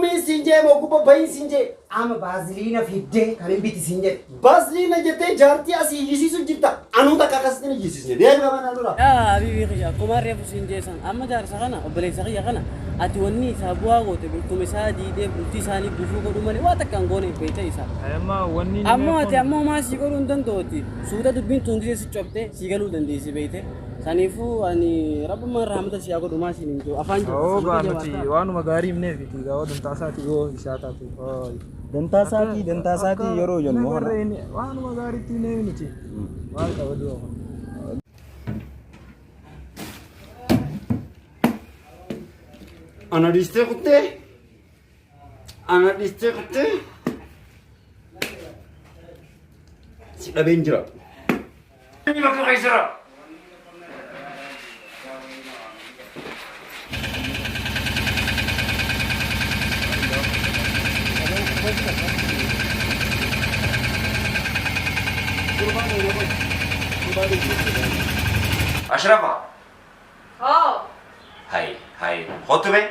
Kuni sinje mo kupa bayi sinje. Ama Vaseline fidde kan hin biti sinje. Vaseline jette jaartii asii yisiisu jirta. Anuu takka akkasitti yisiisne. Deebi'a mana dura. Bibi kiyya akkuma reefu sinjee san amma jaarsa kana obboleessa kiyya kana ati wanni isaa bu'aa goote bultume isaa diidee bultii isaanii gufuu godhu malee waa takka hin goone beekta isaa. Amma ati amma homaa sii godhuu hin danda'uuti. Suuta dubbiin tuungisee si cobte sii galuu dandeessi beekte. Saniifuu ani rabbuma rahmata si yaaqu dhumaa siin hin jiru afaan jiru. Nuti waanuma gaarii himneef itti gaa'oo dantaasaatii yoo isaa taate. Dantaasaatii yeroo jennu waanuma gaarii itti himneef nuti maal qabadu. Ana diste kutte. Si dhabeen jira. Inni bakka keessa. Ashrafa. Oh. Hai. Hotume.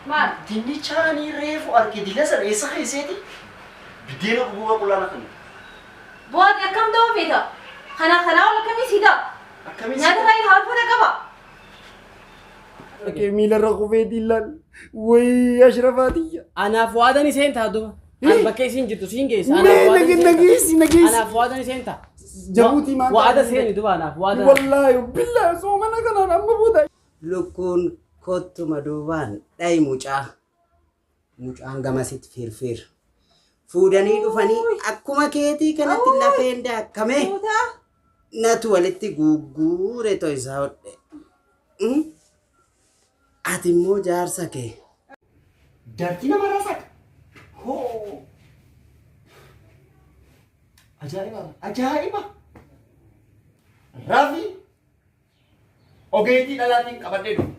Man. Dini chani refu arke dila sana esa iseti. Bidena kubuka kulana kan. Buat akam do beda. Khana wala kami sida. Nyata lain hal pun kaba. Oke mila rakube dilan. Woi Ashrafati. Ana fuada ni senta duba. An bakkee siin jirtu siin geessa. Nageessi. Anaaf waada ni seenta. Jabuutii maal? Waada seeni duba anaaf waada. Wallaahi billaa soomana kanaan amma buuta. Lukkuun kottuma duubaan dhayi mucaa. Mucaan gamasitti firfir. Fuudhanii dhufanii akkuma keetii kanatti lafeen daakkame. Natu walitti guguure too isaa hodhe. Ati immoo jaarsa kee. Jaartii nama raasaka. Hoo. Ajaa'iba. Rafi. Ogeetii dhalaatiin qabadhee dhufu.